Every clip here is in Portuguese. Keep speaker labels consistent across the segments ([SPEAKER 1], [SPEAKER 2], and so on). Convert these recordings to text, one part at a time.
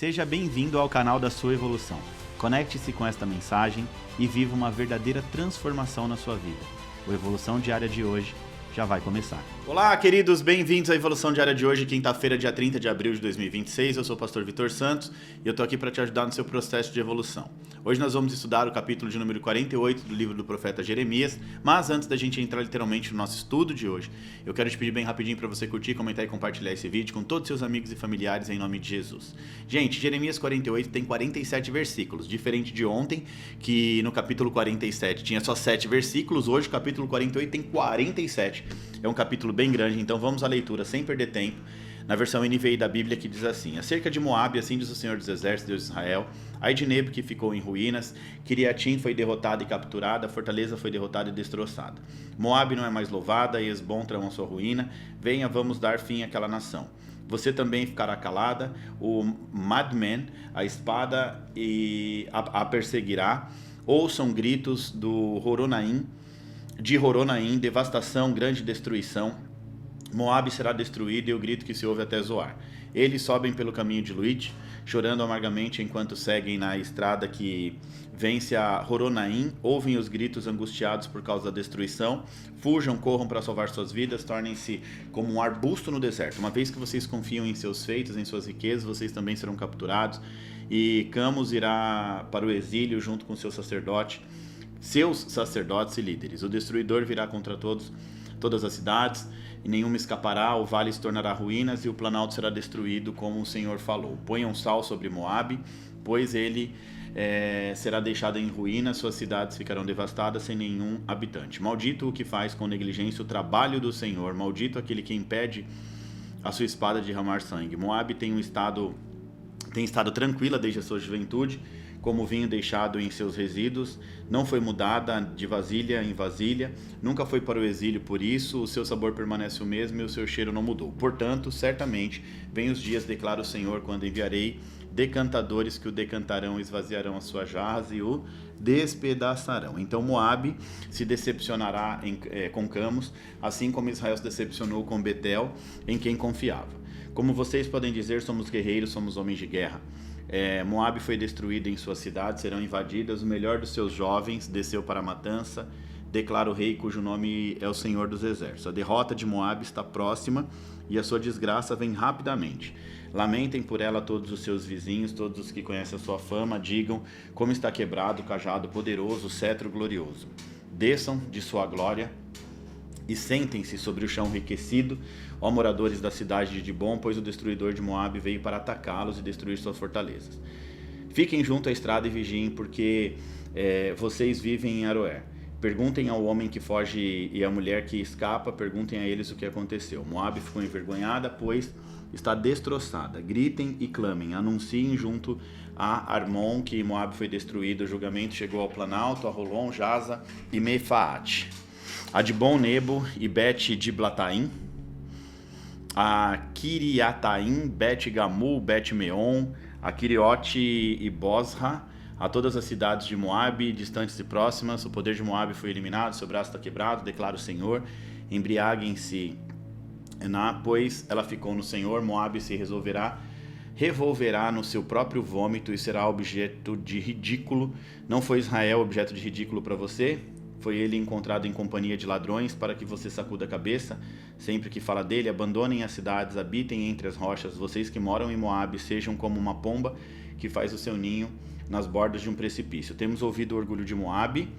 [SPEAKER 1] Seja bem-vindo ao canal da sua evolução. Conecte-se com esta mensagem e viva uma verdadeira transformação na sua vida. O Evolução Diária de hoje já vai começar. Olá, queridos, bem-vindos à Evolução Diária de hoje, quinta-feira, dia 30 de abril de 2026. Eu sou o pastor Vitor Santos e eu tô aqui para te ajudar no seu processo de evolução. Hoje nós vamos estudar o capítulo de número 48 do livro do profeta Jeremias, mas antes da gente entrar literalmente no nosso estudo de hoje, eu quero te pedir bem rapidinho para você curtir, comentar e compartilhar esse vídeo com todos os seus amigos e familiares em nome de Jesus. Gente, Jeremias 48 tem 47 versículos, diferente de ontem, que no capítulo 47 tinha só 7 versículos, hoje o capítulo 48 tem 47. É um capítulo bem grande, então vamos à leitura sem perder tempo. Na versão NVI da Bíblia, que diz assim: acerca de Moabe, assim diz o Senhor dos Exércitos, Deus de Israel, ai de Nebo, que ficou em ruínas, Kiriatim foi derrotada e capturada, a fortaleza foi derrotada e destroçada. Moabe não é mais louvada, e Hesbom tramam sua ruína, venha, vamos dar fim àquela nação. Você também ficará calada, o Madmen, a espada a perseguirá, ouçam gritos de Horonaim, devastação, grande destruição. Moabe será destruído e o grito que se ouve até Zoar. Eles sobem pelo caminho de Luite, chorando amargamente enquanto seguem na estrada que vence a Horonaim, ouvem os gritos angustiados por causa da destruição, fujam, corram para salvar suas vidas, tornem-se como um arbusto no deserto. Uma vez que vocês confiam em seus feitos, em suas riquezas, vocês também serão capturados, e Camos irá para o exílio junto com seus sacerdotes e líderes. O destruidor virá contra todas as cidades, e nenhuma escapará, o vale se tornará ruínas e o planalto será destruído, como o Senhor falou. Ponham sal sobre Moabe, pois ele será deixado em ruínas, suas cidades ficarão devastadas sem nenhum habitante. Maldito o que faz com negligência o trabalho do Senhor, maldito aquele que impede a sua espada de derramar sangue. Moabe tem estado tranquila desde a sua juventude, como vinho deixado em seus resíduos, não foi mudada de vasilha em vasilha, nunca foi para o exílio por isso, o seu sabor permanece o mesmo e o seu cheiro não mudou. Portanto, certamente, vem os dias, declara o Senhor, quando enviarei decantadores que o decantarão, esvaziarão as suas jarras e o despedaçarão. Então Moabe se decepcionará com Camos, assim como Israel se decepcionou com Betel, em quem confiava. Como vocês podem dizer, somos guerreiros, somos homens de guerra. Moabe foi destruída em suas cidades, serão invadidas, o melhor dos seus jovens desceu para a matança, declara o rei cujo nome é o Senhor dos Exércitos. A derrota de Moabe está próxima e a sua desgraça vem rapidamente. Lamentem por ela todos os seus vizinhos, todos os que conhecem a sua fama, digam como está quebrado o cajado poderoso, o cetro glorioso. Desçam de sua glória e sentem-se sobre o chão enriquecido, ó moradores da cidade de Dibom, pois o destruidor de Moabe veio para atacá-los e destruir suas fortalezas. Fiquem junto à estrada e vigiem, porque vocês vivem em Aroer. Perguntem ao homem que foge e à mulher que escapa, perguntem a eles o que aconteceu. Moabe ficou envergonhada, pois está destroçada. Gritem e clamem, anunciem junto a Armon que Moabe foi destruído. O julgamento chegou ao Planalto, a Rolon, Jaza e Mefaate, a Dibom, Nebo e Bet-Diblataim, a Kiriataim, Bet-Gamul, Bet-Meon, a Kiriote e Bosra, a todas as cidades de Moabe, distantes e próximas. O poder de Moabe foi eliminado, seu braço está quebrado, declara o Senhor. Embriaguem-se, pois ela ficou no Senhor. Moabe se revolverá no seu próprio vômito e será objeto de ridículo. Não foi Israel objeto de ridículo para você? Foi ele encontrado em companhia de ladrões, para que você sacuda a cabeça sempre que fala dele? Abandonem as cidades, habitem entre as rochas. Vocês que moram em Moabe, sejam como uma pomba que faz o seu ninho nas bordas de um precipício. Temos ouvido o orgulho de Moabe,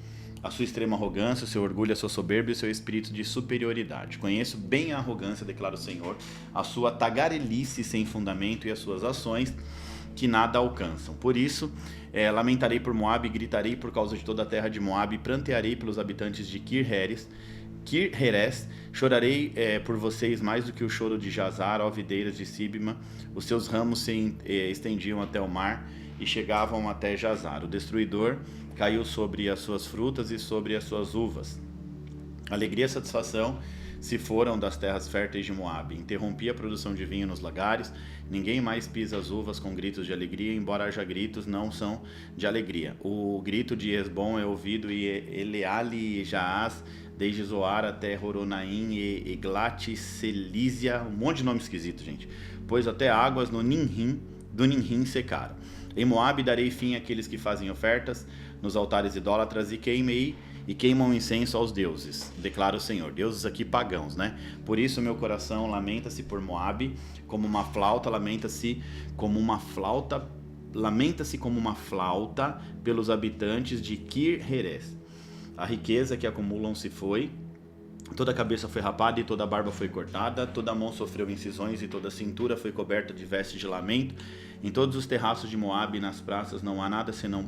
[SPEAKER 1] a sua extrema arrogância, o seu orgulho, a sua soberba e o seu espírito de superioridade. Conheço bem a arrogância, declara o Senhor, a sua tagarelice sem fundamento e as suas ações que nada alcançam. Por isso, lamentarei por Moabe, gritarei por causa de toda a terra de Moabe, prantearei pelos habitantes de Kir-Heres, chorarei por vocês mais do que o choro de Jazar, ó videiras de Sibma. Os seus ramos se estendiam até o mar e chegavam até Jazar. O destruidor caiu sobre as suas frutas e sobre as suas uvas. Alegria e satisfação se foram das terras férteis de Moabe. Interrompi a produção de vinho nos lagares, ninguém mais pisa as uvas com gritos de alegria, embora haja gritos, não são de alegria. O grito de Hesbom é ouvido e Eleale e Jaaz, desde Zoar até Horonaim e Eglat-Selísia, um monte de nome esquisito, gente. Pois até águas no Ninrim do Ninrim secaram. Em Moabe darei fim àqueles que fazem ofertas nos altares idólatras e queimam incenso aos deuses, declara o Senhor. Deuses aqui pagãos, né? Por isso meu coração lamenta-se por Moabe como uma flauta, lamenta-se como uma flauta pelos habitantes de Kir-Heres. A riqueza que acumulam se foi, toda a cabeça foi rapada e toda a barba foi cortada, toda a mão sofreu incisões e toda a cintura foi coberta de vestes de lamento. Em todos os terraços de Moabe e nas praças não há nada senão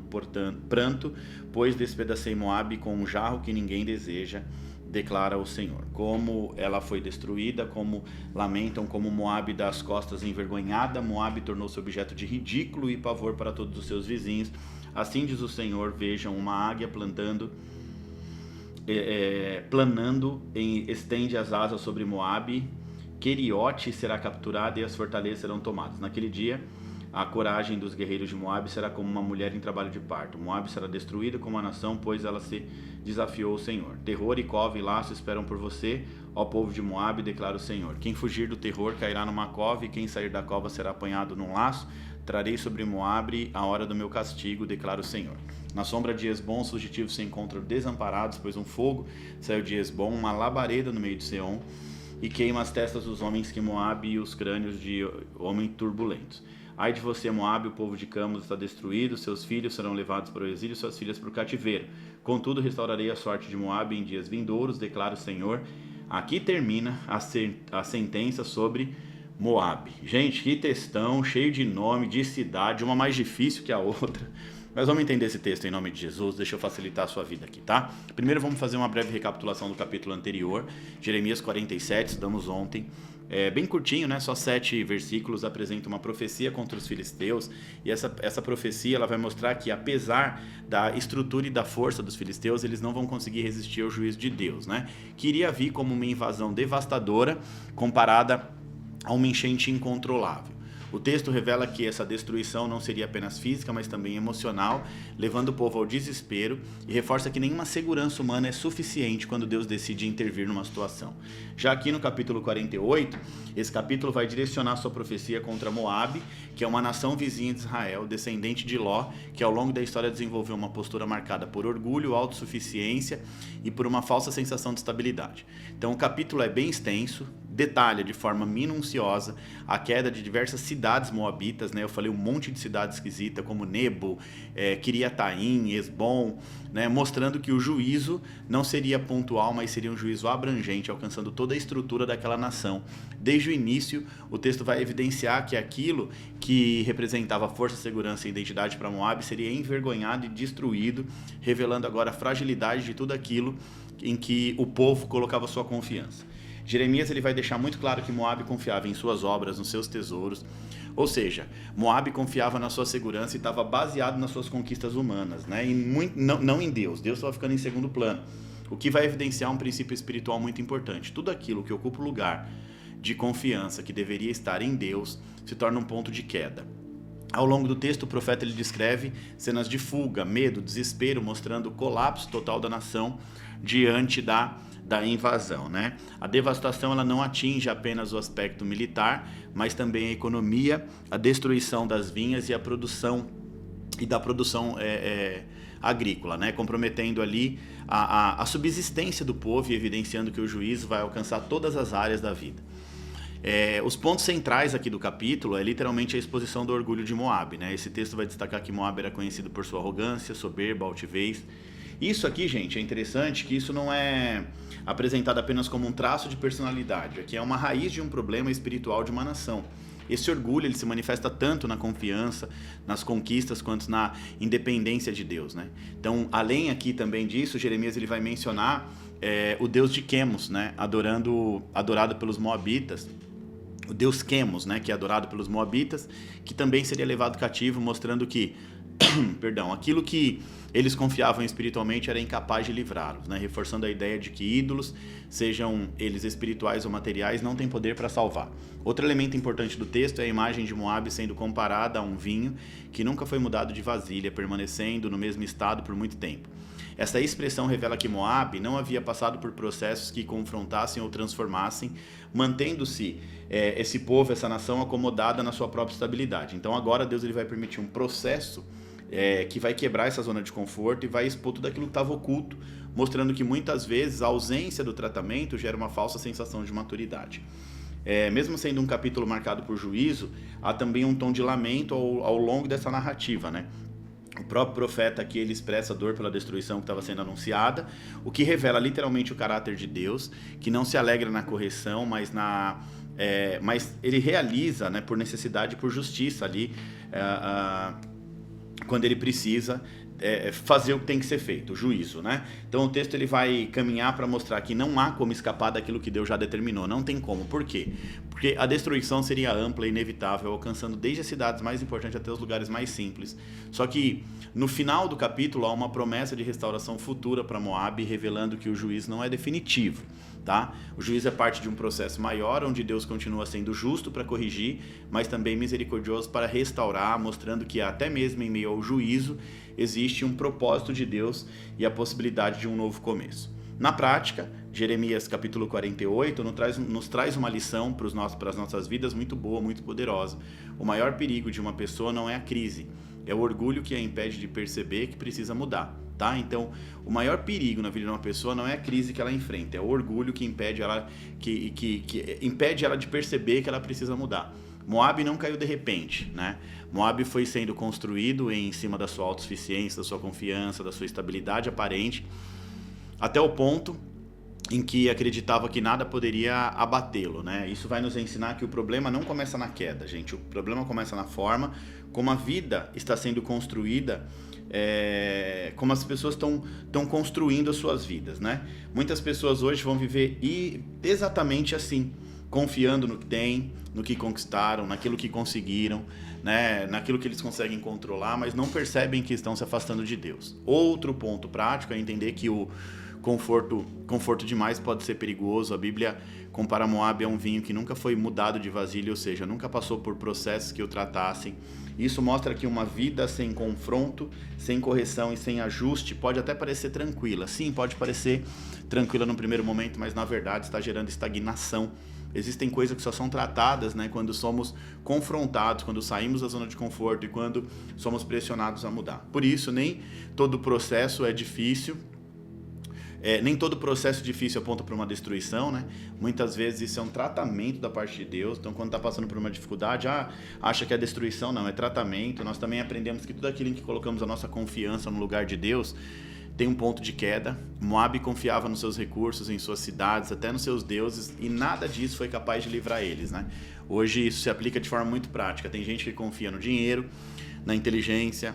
[SPEAKER 1] pranto, pois despedacei Moabe com um jarro que ninguém deseja, declara o Senhor. Como ela foi destruída, como lamentam, como Moabe dá as costas envergonhada, Moabe tornou-se objeto de ridículo e pavor para todos os seus vizinhos. Assim diz o Senhor, vejam, uma águia planando, estende as asas sobre Moabe, Queriote será capturada e as fortalezas serão tomadas. Naquele dia, a coragem dos guerreiros de Moabe será como uma mulher em trabalho de parto. Moabe será destruída como a nação, pois ela se desafiou ao Senhor. Terror e cova e laço esperam por você, ó povo de Moabe, declara o Senhor. Quem fugir do terror cairá numa cova, e quem sair da cova será apanhado num laço. Trarei sobre Moabe a hora do meu castigo, declara o Senhor. Na sombra de Esbom, os fugitivos se encontram desamparados, pois um fogo saiu de Esbom, uma labareda no meio de Seom, e queima as testas dos homens que Moabe e os crânios de homens turbulentos. Ai de você, Moabe, o povo de Camos está destruído, seus filhos serão levados para o exílio, suas filhas para o cativeiro. Contudo, restaurarei a sorte de Moabe em dias vindouros, declara o Senhor. Aqui termina a sentença sobre Moabe. Gente, que textão, cheio de nome, de cidade, uma mais difícil que a outra. Mas vamos entender esse texto em nome de Jesus, deixa eu facilitar a sua vida aqui, tá? Primeiro vamos fazer uma breve recapitulação do capítulo anterior, Jeremias 47, estudamos ontem. É bem curtinho, né? Só 7 versículos, apresenta uma profecia contra os filisteus, e essa profecia ela vai mostrar que, apesar da estrutura e da força dos filisteus, eles não vão conseguir resistir ao juízo de Deus, né? Que iria vir como uma invasão devastadora comparada a uma enchente incontrolável. O texto revela que essa destruição não seria apenas física, mas também emocional, levando o povo ao desespero, e reforça que nenhuma segurança humana é suficiente quando Deus decide intervir numa situação. Já aqui no capítulo 48, esse capítulo vai direcionar sua profecia contra Moabe, que é uma nação vizinha de Israel, descendente de Ló, que ao longo da história desenvolveu uma postura marcada por orgulho, autossuficiência e por uma falsa sensação de estabilidade. Então o capítulo é bem extenso, detalha de forma minuciosa a queda de diversas cidades moabitas, né? Eu falei um monte de cidades esquisitas, como Nebo, Kiriataim, Esbom, né? Mostrando que o juízo não seria pontual, mas seria um juízo abrangente, alcançando toda a estrutura daquela nação. Desde o início, o texto vai evidenciar que aquilo que representava força, segurança e identidade para Moabe seria envergonhado e destruído, revelando agora a fragilidade de tudo aquilo em que o povo colocava sua confiança. Jeremias ele vai deixar muito claro que Moabe confiava em suas obras, nos seus tesouros, ou seja, Moabe confiava na sua segurança e estava baseado nas suas conquistas humanas, né? E não em Deus. Deus estava ficando em segundo plano, o que vai evidenciar um princípio espiritual muito importante. Tudo aquilo que ocupa o lugar de confiança que deveria estar em Deus se torna um ponto de queda. Ao longo do texto, o profeta ele descreve cenas de fuga, medo, desespero, mostrando o colapso total da nação diante da invasão, né? A devastação ela não atinge apenas o aspecto militar, mas também a economia, a destruição das vinhas e a produção agrícola, né? Comprometendo ali a subsistência do povo e evidenciando que o juízo vai alcançar todas as áreas da vida. Os pontos centrais aqui do capítulo é literalmente a exposição do orgulho de Moabe, né? Esse texto vai destacar que Moabe era conhecido por sua arrogância, soberba, altivez. Isso aqui, gente, é interessante que isso não é apresentado apenas como um traço de personalidade, aqui é uma raiz de um problema espiritual de uma nação. Esse orgulho ele se manifesta tanto na confiança, nas conquistas, quanto na independência de Deus, né? Então, além aqui também disso, Jeremias ele vai mencionar o deus de Quemos, né? Adorado pelos moabitas. O deus Quemos, né? Que é adorado pelos moabitas, que também seria levado cativo, mostrando que perdão, aquilo que eles confiavam espiritualmente era incapaz de livrá-los, né? Reforçando a ideia de que ídolos, sejam eles espirituais ou materiais, não têm poder para salvar. Outro elemento importante do texto é a imagem de Moabe sendo comparada a um vinho que nunca foi mudado de vasilha, permanecendo no mesmo estado por muito tempo. Essa expressão revela que Moabe não havia passado por processos que confrontassem ou transformassem, mantendo-se esse povo, essa nação acomodada na sua própria estabilidade. Então agora Deus ele vai permitir um processo que vai quebrar essa zona de conforto e vai expor tudo aquilo que estava oculto, mostrando que muitas vezes a ausência do tratamento gera uma falsa sensação de maturidade. Mesmo sendo um capítulo marcado por juízo, há também um tom de lamento ao longo dessa narrativa, né? O próprio profeta aqui ele expressa dor pela destruição que estava sendo anunciada, o que revela literalmente o caráter de Deus, que não se alegra na correção, mas ele realiza, né, por necessidade e por justiça ali, quando ele precisa fazer o que tem que ser feito, o juízo, né? Então o texto ele vai caminhar para mostrar que não há como escapar daquilo que Deus já determinou, não tem como. Por quê? Porque a destruição seria ampla e inevitável, alcançando desde as cidades mais importantes até os lugares mais simples. Só que no final do capítulo há uma promessa de restauração futura para Moabe, revelando que o juízo não é definitivo. Tá? O juízo é parte de um processo maior, onde Deus continua sendo justo para corrigir, mas também misericordioso para restaurar, mostrando que até mesmo em meio ao juízo existe um propósito de Deus e a possibilidade de um novo começo. Na prática, Jeremias capítulo 48 nos traz uma lição para as nossas vidas muito boa, muito poderosa. O maior perigo de uma pessoa não é a crise, é o orgulho que a impede de perceber que precisa mudar. Tá? Então, o maior perigo na vida de uma pessoa não é a crise que ela enfrenta, é o orgulho que impede ela, que impede ela de perceber que ela precisa mudar. Moabe não caiu de repente, né? Moabe foi sendo construído em cima da sua autossuficiência, da sua confiança, da sua estabilidade aparente, até o ponto em que acreditava que nada poderia abatê-lo, né? Isso vai nos ensinar que o problema não começa na queda, gente. O problema começa na forma como a vida está sendo construída, como as pessoas estão construindo as suas vidas, né? Muitas pessoas hoje vão viver exatamente assim, confiando no que têm, no que conquistaram, naquilo que conseguiram, né? Naquilo que eles conseguem controlar, mas não percebem que estão se afastando de Deus. Outro ponto prático é entender que o conforto demais pode ser perigoso. A Bíblia compara Moabe a um vinho que nunca foi mudado de vasilha, ou seja, nunca passou por processos que o tratassem. Isso mostra que uma vida sem confronto, sem correção e sem ajuste pode até parecer tranquila. Sim, pode parecer tranquila no primeiro momento, mas na verdade está gerando estagnação. Existem coisas que só são tratadas, né, quando somos confrontados, quando saímos da zona de conforto e quando somos pressionados a mudar. Por isso, nem todo processo é difícil. Nem todo processo difícil aponta para uma destruição, né? Muitas vezes isso é um tratamento da parte de Deus. Então, quando está passando por uma dificuldade, acha que é destruição. Não, é tratamento. Nós também aprendemos que tudo aquilo em que colocamos a nossa confiança no lugar de Deus tem um ponto de queda. Moabe confiava nos seus recursos, em suas cidades, até nos seus deuses, e nada disso foi capaz de livrar eles, né? Hoje isso se aplica de forma muito prática. Tem gente que confia no dinheiro, na inteligência,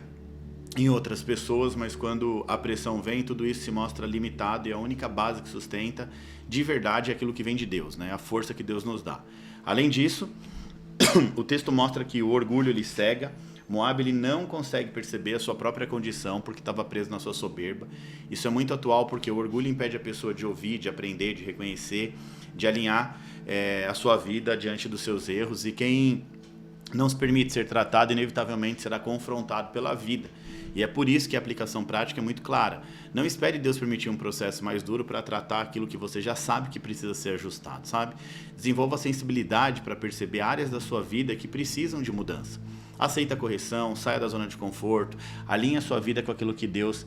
[SPEAKER 1] em outras pessoas, mas quando a pressão vem, tudo isso se mostra limitado, e a única base que sustenta de verdade é aquilo que vem de Deus, né? A força que Deus nos dá. Além disso, o texto mostra que o orgulho ele cega. Moabe ele não consegue perceber a sua própria condição porque estava preso na sua soberba. Isso é muito atual porque o orgulho impede a pessoa de ouvir, de aprender, de reconhecer, de alinhar a sua vida diante dos seus erros, e quem não se permite ser tratado inevitavelmente será confrontado pela vida. E é por isso que a aplicação prática é muito clara. Não espere Deus permitir um processo mais duro para tratar aquilo que você já sabe que precisa ser ajustado, sabe? Desenvolva a sensibilidade para perceber áreas da sua vida que precisam de mudança. Aceita a correção, saia da zona de conforto, alinhe a sua vida com aquilo que Deus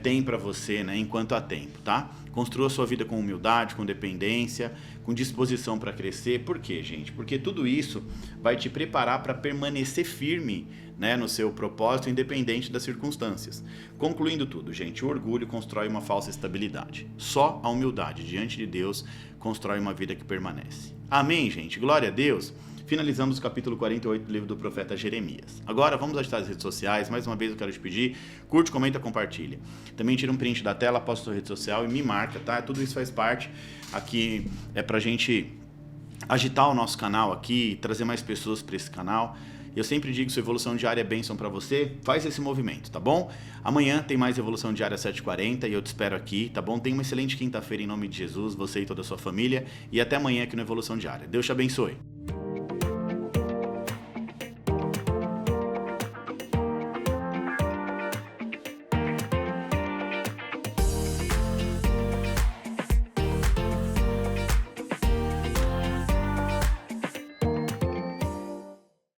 [SPEAKER 1] tem para você, né, enquanto há tempo, tá? Construa a sua vida com humildade, com dependência, com disposição para crescer. Por quê, gente? Porque tudo isso vai te preparar para permanecer firme, né, no seu propósito, independente das circunstâncias. Concluindo tudo, gente, o orgulho constrói uma falsa estabilidade. Só a humildade diante de Deus constrói uma vida que permanece. Amém, gente? Glória a Deus! Finalizamos o capítulo 48 do livro do profeta Jeremias. Agora vamos agitar as redes sociais. Mais uma vez eu quero te pedir, curte, comenta, compartilha. Também tira um print da tela, posta a sua rede social e me marca, tá? Tudo isso faz parte aqui, pra gente agitar o nosso canal aqui, trazer mais pessoas para esse canal. Eu sempre digo, se a evolução diária é bênção para você, faz esse movimento, tá bom? Amanhã tem mais Evolução Diária 7h40 e eu te espero aqui, tá bom? Tenha uma excelente quinta-feira em nome de Jesus, você e toda a sua família. E até amanhã aqui no Evolução Diária. Deus te abençoe.